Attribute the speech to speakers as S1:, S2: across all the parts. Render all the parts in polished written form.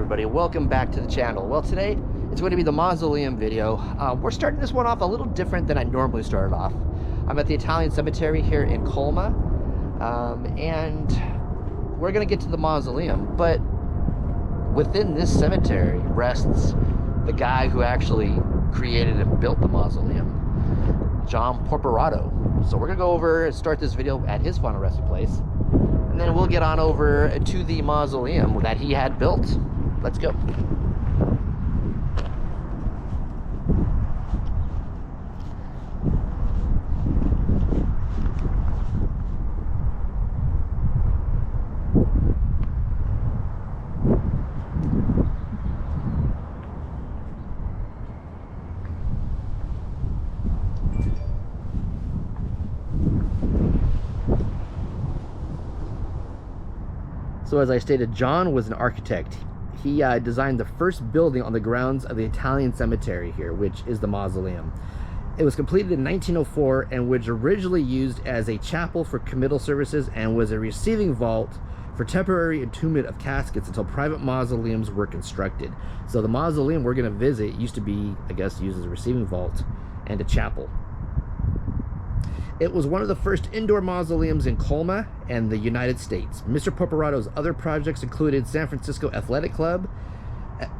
S1: everybody, welcome back to the channel. Well, today it's going to be the mausoleum video. We're starting this one off a little different than I normally started off. I'm at the Italian cemetery here in Colma, and we're going to get to the mausoleum, but within this cemetery rests the guy who actually created and built the mausoleum, John Porperato. So we're going to go over and start this video at his final resting place, and then we'll get on over to the mausoleum that he had built. Let's go. So as I stated, John was an architect. He designed the first building on the grounds of the Italian cemetery here, which is the mausoleum. It was completed in 1904 and was originally used as a chapel for committal services and was a receiving vault for temporary entombment of caskets until private mausoleums were constructed. So the mausoleum we're going to visit used to be, I guess, used as a receiving vault and a chapel. It was one of the first indoor mausoleums in Colma and the United States. Mr. Porperato's other projects included San Francisco Athletic Club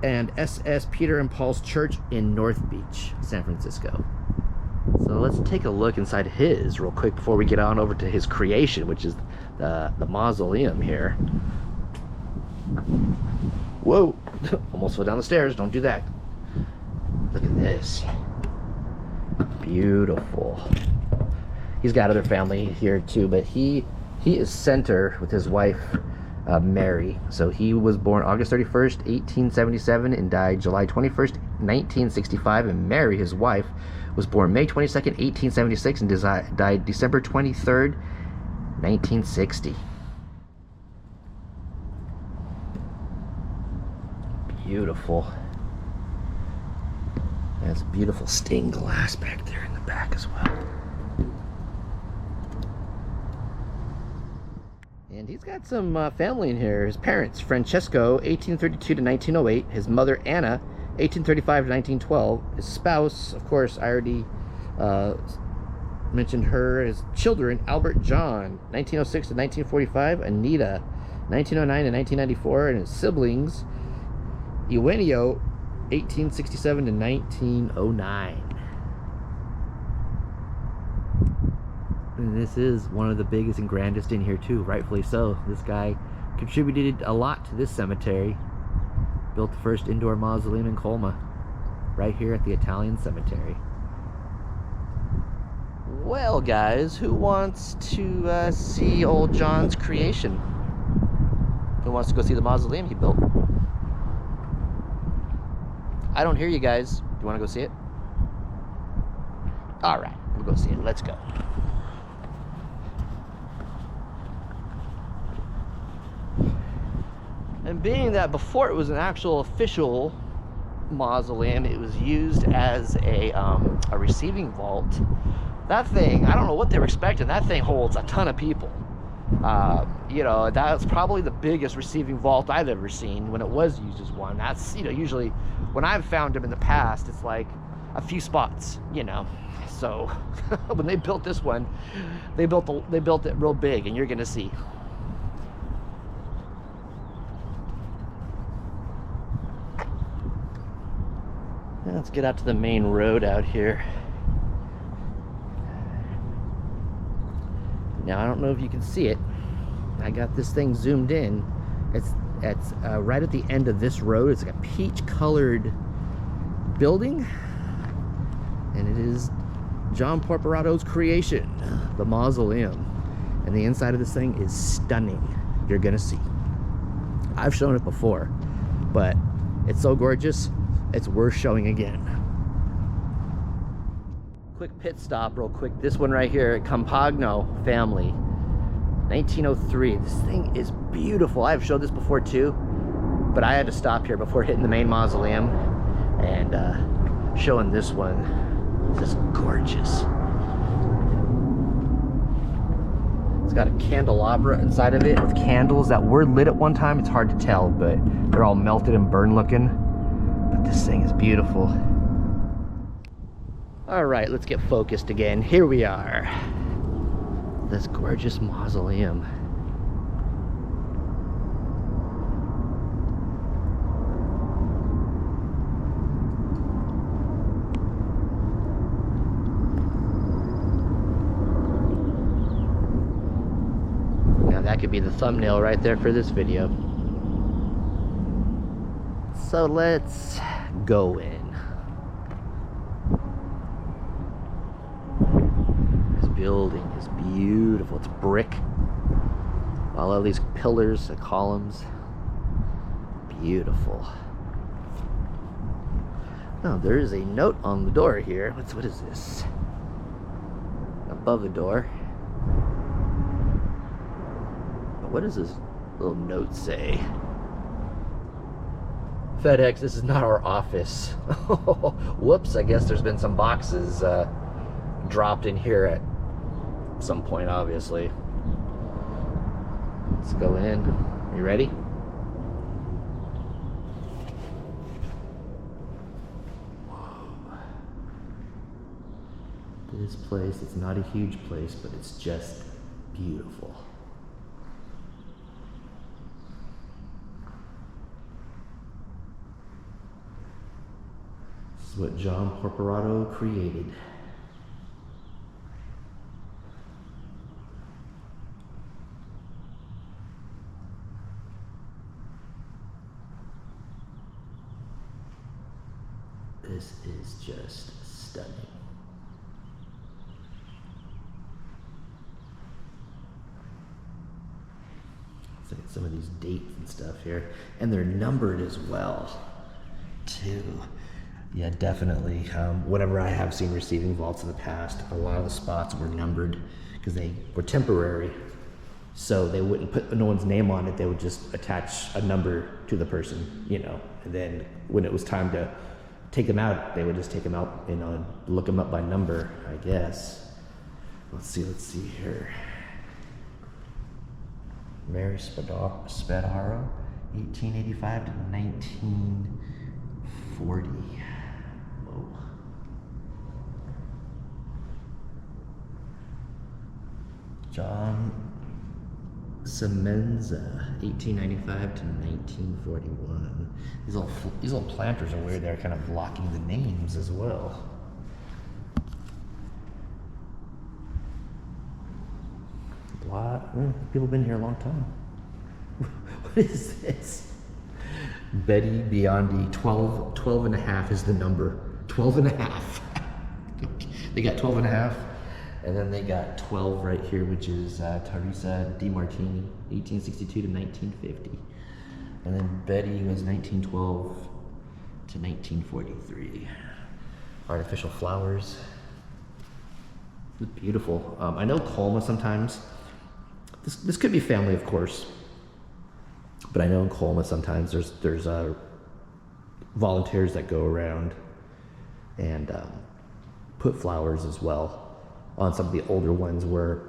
S1: and SS Peter and Paul's Church in North Beach, San Francisco. So let's take a look inside his real quick before we get on over to his creation, which is the mausoleum here. Whoa, almost fell down the stairs. Don't do that. Look at this. Beautiful. He's got other family here too, but he is center with his wife Mary. So he was born August 31st, 1877 and died July 21st, 1965. And Mary, his wife, was born May 22nd, 1876 and died December 23rd, 1960. Beautiful. That's beautiful stained glass back there in the back as well. And he's got some family in here. His parents, Francesco, 1832 to 1908. His mother, Anna, 1835 to 1912. His spouse, of course, I already mentioned her. His children, Albert John, 1906 to 1945. Anita, 1909 to 1994. And his siblings, Eugenio, 1867 to 1909. And this is one of the biggest and grandest in here too, rightfully so. This guy contributed a lot to this cemetery. Built the first indoor mausoleum in Colma, right here at the Italian cemetery. Well guys, who wants to see old John's creation? Who wants to go see the mausoleum he built? I don't hear you guys. Do you want to go see it? Alright, we'll go see it. Let's go. And being that before it was an actual official mausoleum, it was used as a receiving vault. That thing, I don't know what they were expecting. That thing holds a ton of people. You know, that's probably the biggest receiving vault I've ever seen when it was used as one. That's, you know, usually when I've found them in the past, it's like a few spots, you know. So when they built this one, they built it real big, and you're gonna see. Let's get out to the main road out here. Now, I don't know if you can see it. I got this thing zoomed in. It's right at the end of this road. It's like a peach-colored building. And it is John Porperato's creation, the mausoleum. And the inside of this thing is stunning. You're gonna see. I've shown it before, but it's so gorgeous, it's worth showing again. Quick pit stop real quick. This one right here, Campagno family, 1903. This thing is beautiful. I've showed this before too, but I had to stop here before hitting the main mausoleum and showing this one. This is gorgeous. It's got a candelabra inside of it with candles that were lit at one time. It's hard to tell, but they're all melted and burned looking. But this thing is beautiful. All right, let's get focused again. Here we are. This gorgeous mausoleum. That could be the thumbnail right there for this video. So let's go in. This building is beautiful. It's brick. All of these pillars and columns. Beautiful. Oh, there is a note on the door here. What is this? Above the door. What does this little note say? FedEx, this is not our office. Whoops, I guess there's been some boxes dropped in here at some point, obviously. Let's go in. You ready? Whoa. This place, it's not a huge place, but it's just beautiful. What John Porperato created. This is just stunning. Let's look at some of these dates and stuff here. And they're numbered as well, too. Yeah, definitely. Whenever I have seen receiving vaults in the past, a lot of the spots were numbered because they were temporary. So they wouldn't put no one's name on it. They would just attach a number to the person, you know. And then when it was time to take them out, they would just take them out, you know, and look them up by number, I guess. Let's see here. Mary Spadaro, 1885 to 1940. John Semenza, 1895 to 1941. These little planters are weird. They're kind of blocking the names as well. People have been here a long time. What is this? Betty Biondi, 12 and a half is the number. 12 and a half. They got 12 and a half. And then they got 12 right here, which is Teresa Di Martini, 1862 to 1950. And then Betty was 1912 to 1943. Artificial flowers. It's beautiful. I know Colma sometimes. This could be family, of course. But I know in Colma sometimes there's volunteers that go around and put flowers as well on some of the older ones where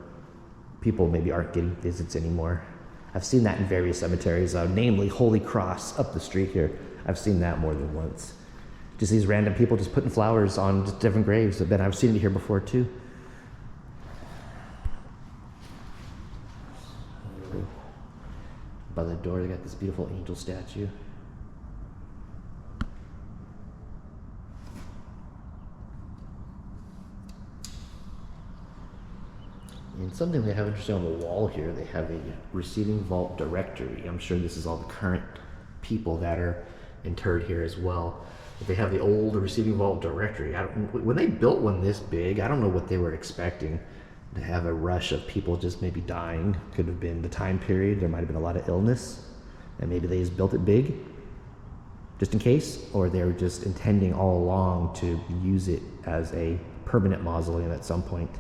S1: people maybe aren't getting visits anymore. I've seen that in various cemeteries, namely Holy Cross up the street here. I've seen that more than once. Just these random people just putting flowers on just different graves. But I've seen it here before too. By the door, they got this beautiful angel statue. And something they have interesting on the wall here, they have a receiving vault directory. I'm sure this is all the current people that are interred here as well. But they have the old receiving vault directory. When they built one this big, I don't know what they were expecting. To have a rush of people just maybe dying. Could have been the time period. There might have been a lot of illness. And maybe they just built it big, just in case. Or they were just intending all along to use it as a permanent mausoleum at some point.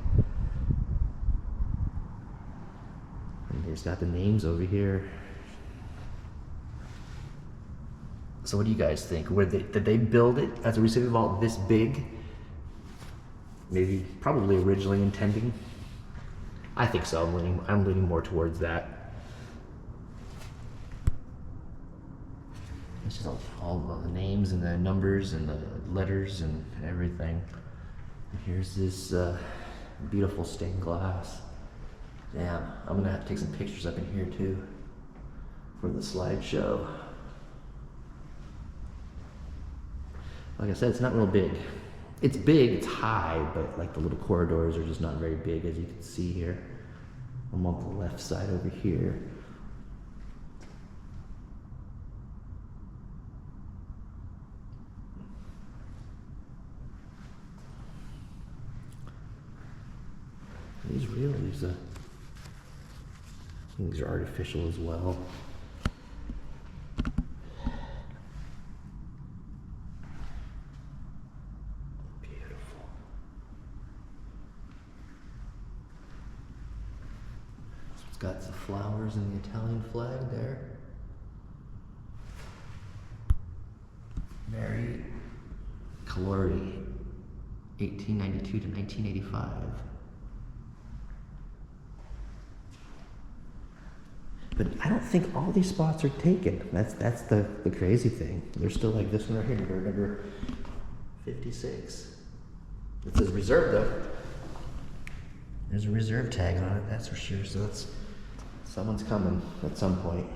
S1: And there's got the names over here. So what do you guys think? Did they build it as a receiving vault this big? Maybe, probably originally intending. I think so. I'm leaning more towards that. It's just all the names and the numbers and the letters and everything. And here's this beautiful stained glass. Damn, I'm gonna have to take some pictures up in here too for the slideshow. Like I said, it's not real big. It's big, it's high, but like the little corridors are just not very big, as you can see here. I'm on the left side over here. These real, these are artificial as well. Beautiful. It's got some flowers and the Italian flag there. Mary Calori, 1892 to 1985. But I don't think all these spots are taken. That's the crazy thing. There's still like this one right here, number 56. It says reserved though. There's a reserve tag on it, that's for sure. So that's someone's coming at some point.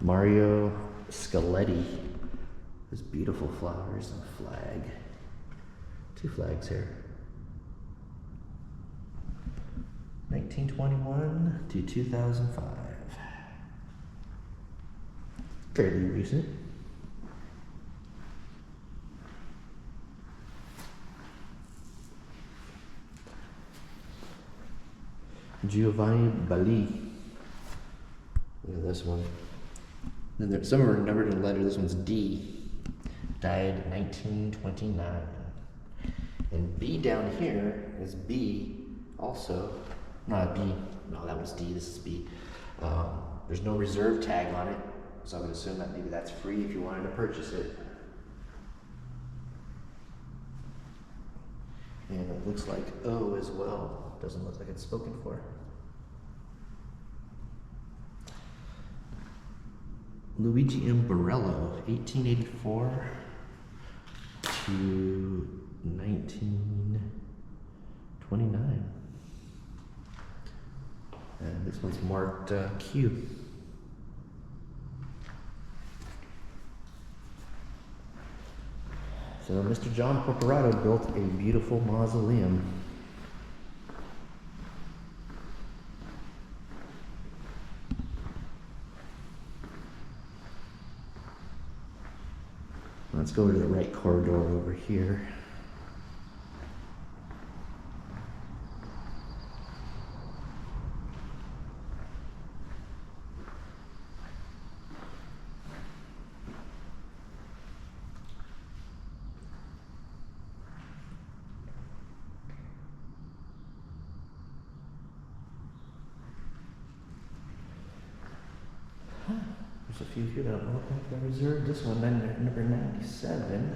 S1: Mario Scaletti. There's beautiful flowers and a flag. 2 flags here. 1921 to 2005. Fairly recent. Giovanni Bali. Look at this one. Then there, some are numbered in letter. This one's D. Died 1929. And B down here is B also. Not B. No, that was D. This is B. There's no reserve tag on it, so I would assume that maybe that's free if you wanted to purchase it. And it looks like O as well. Doesn't look like it's spoken for. Luigi M. Borello, 1884 to 1929. And this one's marked Q. So Mr. John Porperato built a beautiful mausoleum. Let's go to the right corridor over here. There's a few here that I don't know if I reserved. This one, number 97.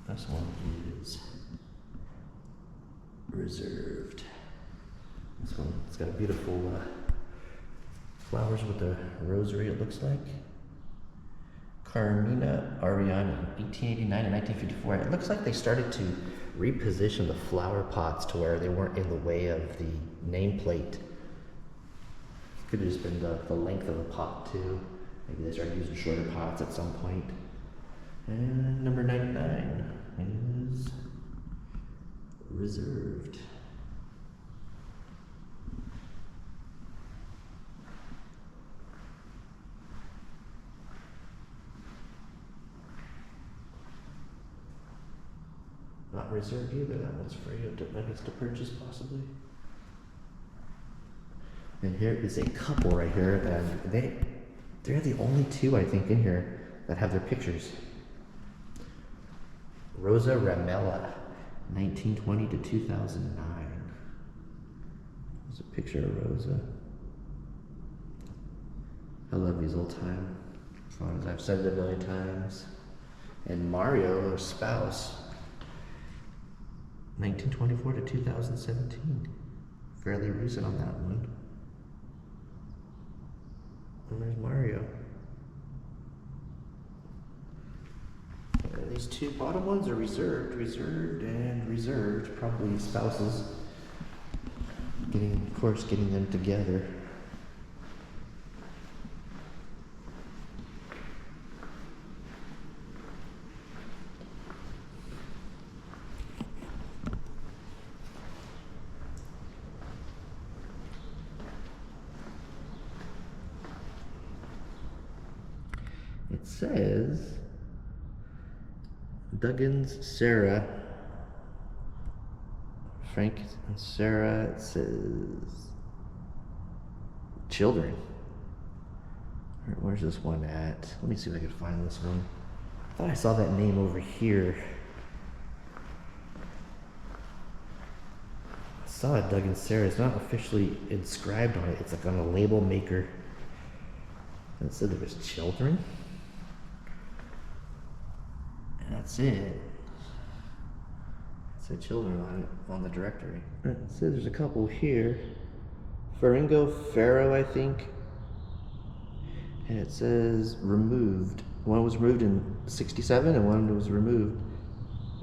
S1: This one is reserved. This one, it's got beautiful flowers with a rosary, it looks like. Carmina Ariani, 1889 and 1954. It looks like they started to reposition the flower pots to where they weren't in the way of the nameplate. Could have just been the length of the pot too. Maybe they started using shorter pots at some point. And number 99 is reserved. Not reserved either. That one's free. I guess to purchase possibly. And here is a couple right here, and they're the only two I think in here that have their pictures. Rosa Ramella, 1920 to 2009. There's a picture of Rosa. I love these old time photos. I've said it a million times. And Mario, her spouse, 1924 to 2017. Fairly recent on that one. And there's Mario. And these two bottom ones are reserved, and reserved. Probably spouses. Of course, getting them together. It says Duggins, Sarah, Frank and Sarah. It says children. Where's this one at? Let me see if I can find this one. I thought I saw that name over here. I saw it, Doug and Sarah. It's not officially inscribed on it. It's like on a label maker. And it said there was children. And that's it. It said children on it, on the directory. It says there's a couple here. Faringo Pharaoh, I think. And it says removed. One was removed in 67 and one was removed.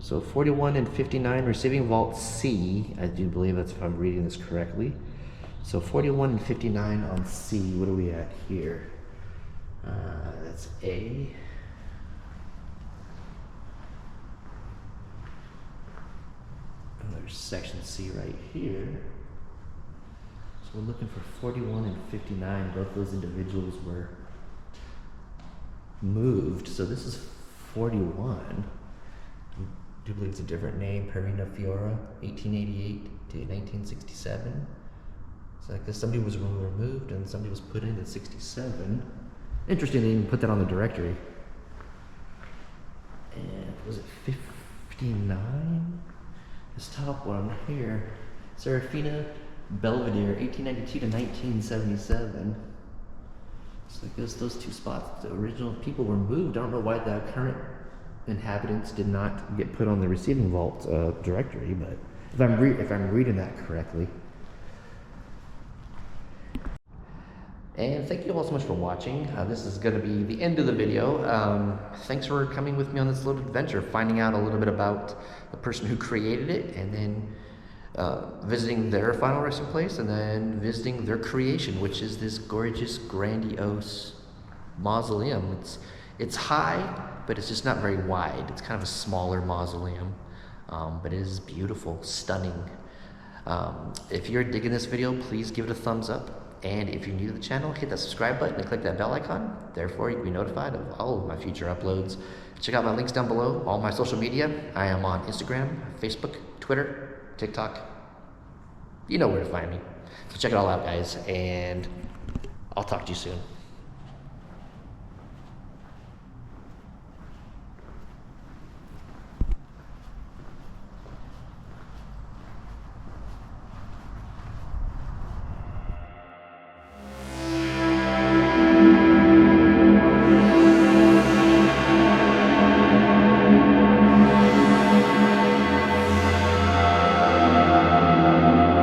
S1: So 41 and 59 receiving vault C. I do believe that's if I'm reading this correctly. So 41 and 59 on C. What are we at here? That's A. And there's section C right here. So we're looking for 41 and 59. Both those individuals were moved. So this is 41. I do believe it's a different name. Perina Fiora, 1888 to 1967. So I guess somebody was removed and somebody was put in at 67. Interesting they even put that on the directory. And was it 59? This top one here. Serafina Belvedere, 1892 to 1977. So I guess those two spots, the original people were moved. I don't know why the current inhabitants did not get put on the receiving vault directory, but if I'm reading that correctly. And thank you all so much for watching. This is going to be the end of the video. Thanks for coming with me on this little adventure, finding out a little bit about the person who created it, and then visiting their final resting place, and then visiting their creation, which is this gorgeous, grandiose mausoleum. It's high, but it's just not very wide. It's kind of a smaller mausoleum, but it is beautiful, stunning. If you're digging this video, please give it a thumbs up. And if you're new to the channel, hit that subscribe button and click that bell icon. Therefore, you can be notified of all of my future uploads. Check out my links down below, all my social media. I am on Instagram, Facebook, Twitter, TikTok. You know where to find me. So check it all out, guys, and I'll talk to you soon.